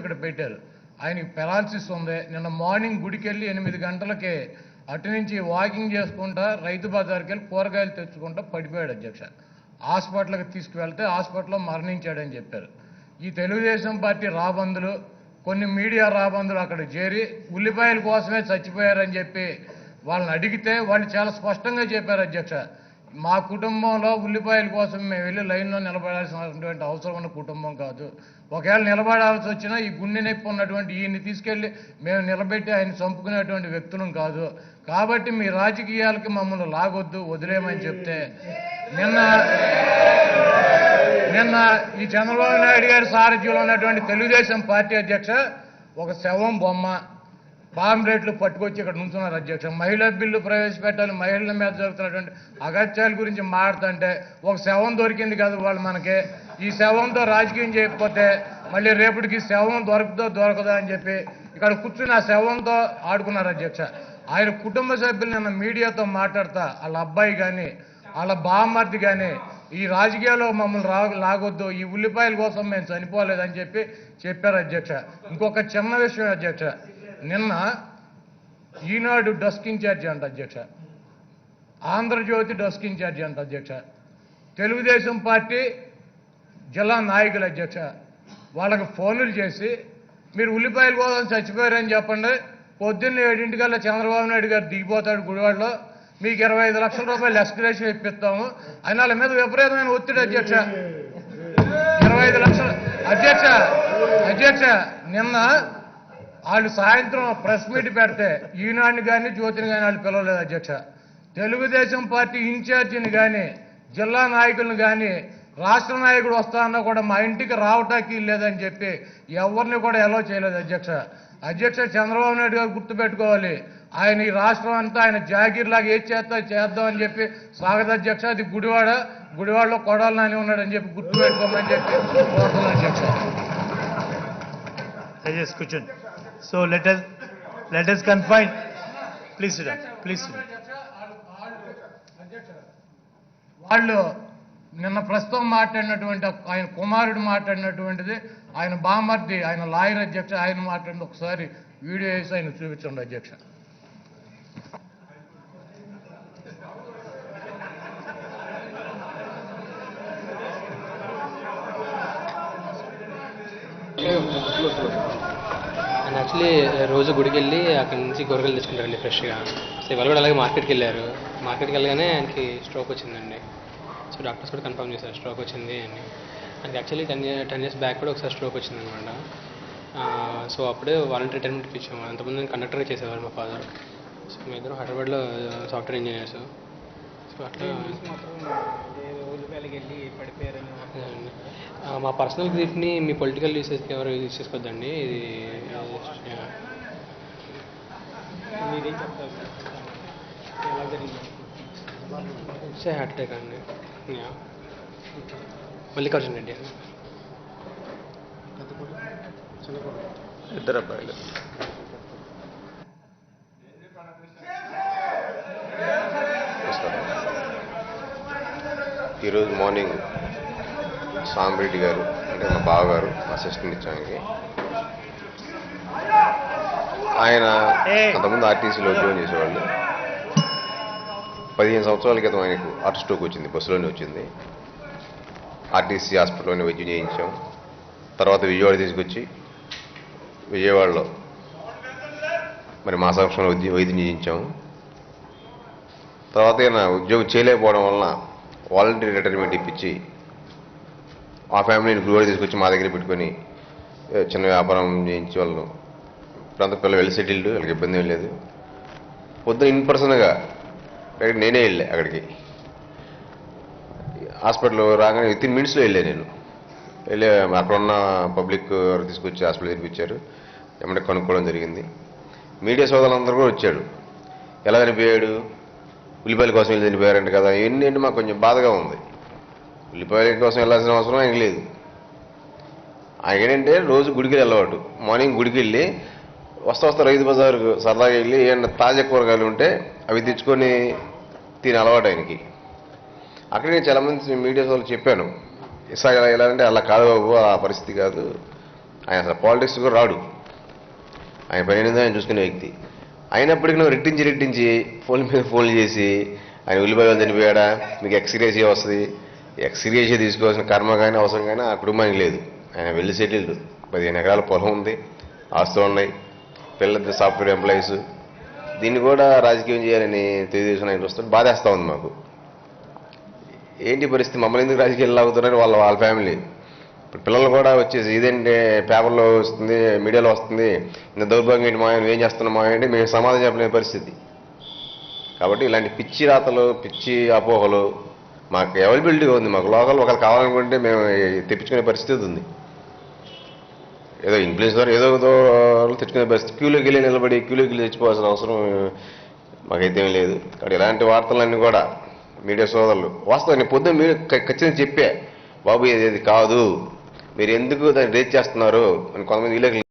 ఇక్కడ పెట్టారు. ఆయనకి పెరాలసిస్ ఉంది. నిన్న మార్నింగ్ గుడికి వెళ్ళి 8 గంటలకే అటు నుంచి వాకింగ్ చేసుకుంటా రైతు బజార్కి వెళ్ళి కూరగాయలు తెచ్చుకుంటా పడిపోయాడు అధ్యక్ష. హాస్పిటల్కి తీసుకువెళ్తే హాస్పిటల్లో మరణించాడని చెప్పారు. ఈ తెలుగుదేశం పార్టీ రాబందులు, కొన్ని మీడియా రాబందులు అక్కడ చేరి ఉల్లిపాయల కోసమే చచ్చిపోయారని చెప్పి వాళ్ళని అడిగితే వాళ్ళు చాలా స్పష్టంగా చెప్పారు అధ్యక్ష. మా కుటుంబంలో ఉల్లిపాయల కోసం మేము వెళ్ళి లైన్లో నిలబడాల్సినటువంటి అవసరం ఉన్న కుటుంబం కాదు. ఒకవేళ నిలబడాల్సి వచ్చినా ఈ గుండె నొప్పి ఉన్నటువంటి ఈయన్ని తీసుకెళ్ళి మేము నిలబెట్టి ఆయన చంపుకునేటువంటి వ్యక్తులం కాదు. కాబట్టి మీ రాజకీయాలకి మమ్మల్ని లాగొద్దు, వదిలేయమని చెప్తే నిన్న ఈ చంద్రబాబు నాయుడు గారి సారథ్యంలో ఉన్నటువంటి తెలుగుదేశం పార్టీ అధ్యక్ష ఒక శవం బొమ్మ పాంప్లెట్లు పట్టుకొచ్చి ఇక్కడ నుంచున్నారు అధ్యక్ష. మహిళా బిల్లు ప్రవేశపెట్టాలి, మహిళల మీద జరుగుతున్నటువంటి అగత్యాల గురించి మాట్లాడుతుంటే ఒక శవం దొరికింది కాదు వాళ్ళు మనకి. ఈ శవంతో రాజకీయం చేయకపోతే మళ్ళీ రేపటికి శవం దొరకదా అని చెప్పి ఇక్కడ కూర్చుని ఆ శవంతో ఆడుకున్నారు అధ్యక్ష. ఆయన కుటుంబ సభ్యులు నిన్న మీడియాతో మాట్లాడతా వాళ్ళ అబ్బాయి కానీ వాళ్ళ బామ్మర్ది కానీ ఈ రాజకీయాల్లో మమ్మల్ని లాగొద్దు, ఈ ఉల్లిపాయల కోసం మేము చనిపోలేదని చెప్పారు అధ్యక్ష. ఇంకొక చిన్న విషయం అధ్యక్ష, నిన్న ఈనాడు డస్క్ ఇన్ఛార్జి అంట అధ్యక్ష, ఆంధ్రజ్యోతి డస్క్ ఇన్ఛార్జి అంట అధ్యక్ష, తెలుగుదేశం పార్టీ జిల్లా నాయకులు అధ్యక్ష వాళ్ళకి ఫోన్లు చేసి మీరు ఉల్లిపాయల కోసం చచ్చిపోయారని చెప్పండి, పొద్దున్న 7 చంద్రబాబు నాయుడు గారు దిగిపోతాడు గుడివాడలో, మీకు 25 లక్షల రూపాయలు ఎస్కలేషన్ ఇప్పిస్తాము అని వాళ్ళ మీద విపరీతమైన ఒత్తిడి అధ్యక్ష. 25 లక్షలు అధ్యక్ష నిన్న వాళ్ళు సాయంత్రం ప్రెస్ మీట్ పెడితే ఈనాడిని కానీ జ్యోతిని కానీ వాళ్ళు పిలవలేదు అధ్యక్ష. తెలుగుదేశం పార్టీ ఇన్ఛార్జిని కానీ జిల్లా నాయకులను కానీ రాష్ట్ర నాయకుడు వస్తా అన్నా కూడా మా ఇంటికి రావటానికి లేదని చెప్పి ఎవరిని కూడా ఎలో చేయలేదు అధ్యక్ష. చంద్రబాబు నాయుడు గారు గుర్తుపెట్టుకోవాలి, ఆయన ఈ రాష్ట్రం అంతా ఆయన జాగీర్లాగా ఏది చేద్దామని చెప్పి స్వాగత అధ్యక్ష. అది గుడివాడలో కొడాలి నాని ఉన్నాడని చెప్పి గుర్తుపెట్టుకోమని చెప్పి కోరుతున్నాను అధ్యక్ష. కూర్చోండి. So let us confine. Please sit down. వాళ్ళు నిన్న ప్రస్తుతం మాట్లాడినటువంటి ఆయన కుమారుడు మాట్లాడినటువంటిది ఆయన బామర్ది ఆయన లాయర్ అధ్యక్ష ఆయన మాట్లాడిన ఒకసారి వీడియో వేసి ఆయన చూపించండి అధ్యక్ష. అండ్ యాక్చువల్లీ రోజు గుడికి వెళ్ళి అక్కడి నుంచి కూరగాయలు తెచ్చుకుంటారండి ఫ్రెష్గా. సో ఇవాళ కూడా అలాగే మార్కెట్కి వెళ్ళారు. మార్కెట్కి వెళ్ళగానే ఆయనకి స్ట్రోక్ వచ్చిందండి. సో డాక్టర్స్ కూడా కన్ఫర్మ్ చేశారు స్ట్రోక్ వచ్చింది అని. ఆయనకి యాక్చువల్లీ 10 years బ్యాక్ కూడా ఒకసారి స్ట్రోక్ వచ్చిందనమాట. సో అప్పుడే వాలంటరీ రిటైర్మెంట్ ఇప్పించాము. అంతకుముందు కండక్టర్గా చేసేవారు మా ఫాదర్. సో మీ ఇద్దరు హైదరాబాద్లో సాఫ్ట్వేర్ ఇంజనీర్స్. సో అట్లా మా పర్సనల్ గ్రీఫ్ని మీ పొలిటికల్ యూసేజ్కి ఎవరు యూజ్ చేసుకోవద్దండి. ఇది హార్ట్ అటాక్ అండి. మల్లికార్జున రెడ్డి ఇద్దరు అబ్బాయిలు. ఈరోజు మార్నింగ్ సాంబరెడ్డి గారు అంటే మా బావగారు అసిస్టెంట్ ఇచ్చానికి ఆయన అంతకుముందు ఆర్టీసీలో ఉద్యోగం చేసేవాళ్ళు. 15 సంవత్సరాల క్రితం ఆయనకు హార్ట్ స్ట్రోక్ వచ్చింది, బస్సులోనే వచ్చింది. ఆర్టీసీ హాస్పిటల్లోనే వైద్యం చేయించాం. తర్వాత విజయవాడ తీసుకొచ్చి విజయవాడలో మరి మా సంవత్సరంలో వైద్యం చేయించాము. తర్వాత ఈయన ఉద్యోగం చేయలేకపోవడం వలన వాలంటరీ రిటైర్మెంట్ ఇప్పించి మా ఫ్యామిలీని గుడివాడ తీసుకొచ్చి మా దగ్గర పెట్టుకొని చిన్న వ్యాపారం చేయించి వాళ్ళు ఇప్పుడంతా పిల్లలు వెల్ సెటిల్డ్, వాళ్ళకి ఇబ్బంది ఏం లేదు. పొద్దున ఇన్ పర్సన్గా నేనే వెళ్ళా అక్కడికి. హాస్పిటల్ రాగానే వితిన్ మినిట్స్లో వెళ్ళి అక్కడ ఉన్న పబ్లిక్ తీసుకొచ్చి హాస్పిటల్ తినిపించారు. ఏమంటే కనుక్కోవడం జరిగింది. మీడియా సోదరులందరూ కూడా వచ్చాడు. ఎలా చనిపోయాడు, ఉల్లిపాయల కోసం వెళ్ళి చనిపోయారంట కదా. ఇవన్నీ మాకు కొంచెం బాధగా ఉంది. ఉల్లిపాయల కోసం వెళ్ళాల్సిన అవసరం ఆయనకి లేదు. ఆయన ఏంటంటే రోజు గుడికి వెళ్ళవాడు. మార్నింగ్ గుడికి వెళ్ళి వస్తా రైతు బజార్ సరదాగా వెళ్ళి ఏమన్నా తాజా కూరగాయలు ఉంటే అవి తెచ్చుకొని తిని అలవాటు ఆయనకి. అక్కడ నేను చాలామంది మీడియా వాళ్ళు చెప్పాను, ఇసా ఎలా అంటే అలా కాదు బాబు, ఆ పరిస్థితి కాదు, ఆయన అసలు పాలిటిక్స్ కూడా రాడు. ఆయన పని ఏందో ఆయన చూసుకునే వ్యక్తి. అయినప్పటికీ నువ్వు రెట్టించి ఫోన్ మీద ఫోన్లు చేసి ఆయన ఉల్లిపాయలు చనిపోయాడా, మీకు ఎక్స్గ్రేషియా వస్తుంది, ఎక్స్గ్రేషియా తీసుకోవాల్సిన కర్మ కానీ అవసరం కానీ ఆ కుటుంబానికి లేదు. ఆయన వెళ్ళి సెటిల్డ్, 15 ఎకరాల పొలం ఉంది, ఆస్తులు ఉన్నాయి, పిల్లలు సాఫ్ట్వేర్ ఎంప్లాయీస్. దీన్ని కూడా రాజకీయం చేయాలని తెలుగుదేశం ఆయన వస్తుంది, బాధేస్తూ ఉంది మాకు. ఏంటి పరిస్థితి, మమ్మల్ని ఎందుకు రాజకీయాలు లాగుతున్నారని వాళ్ళ ఫ్యామిలీ. ఇప్పుడు పిల్లలు కూడా వచ్చేసి ఇదేంటి పేపర్లో వస్తుంది, మీడియాలో వస్తుంది, ఇంత దౌర్భాగ్యం ఏంటి మా ఏం చేస్తున్నాం మా ఏంటి, మేము సమాధానం చెప్పలేని పరిస్థితి. కాబట్టి ఇలాంటి పిచ్చి రాతలు, పిచ్చి అపోహలు మాకు అవైలబిలిటీగా ఉంది. మాకు లోకల్ ఒకరు కావాలనుకుంటే మేము తెప్పించుకునే పరిస్థితి ఉంది. ఏదో ఇన్ఫ్లుయెన్స్ ద్వారా ఏదో తెచ్చుకునే పరిస్థితి. క్యూలోకి వెళ్ళి నిలబడి క్యూలోకి వెళ్ళి తెచ్చుకోవాల్సిన అవసరం మాకైతే ఏం లేదు. కాబట్టి ఇలాంటి వార్తలన్నీ కూడా మీడియా సోదరులు వాస్తవం నేను పొద్దున్న మీరు ఖచ్చితంగా చెప్పా, బాబు ఇది కాదు, మీరు ఎందుకు దాన్ని రేట్ చేస్తున్నారు అని కొంతమంది వీళ్ళకి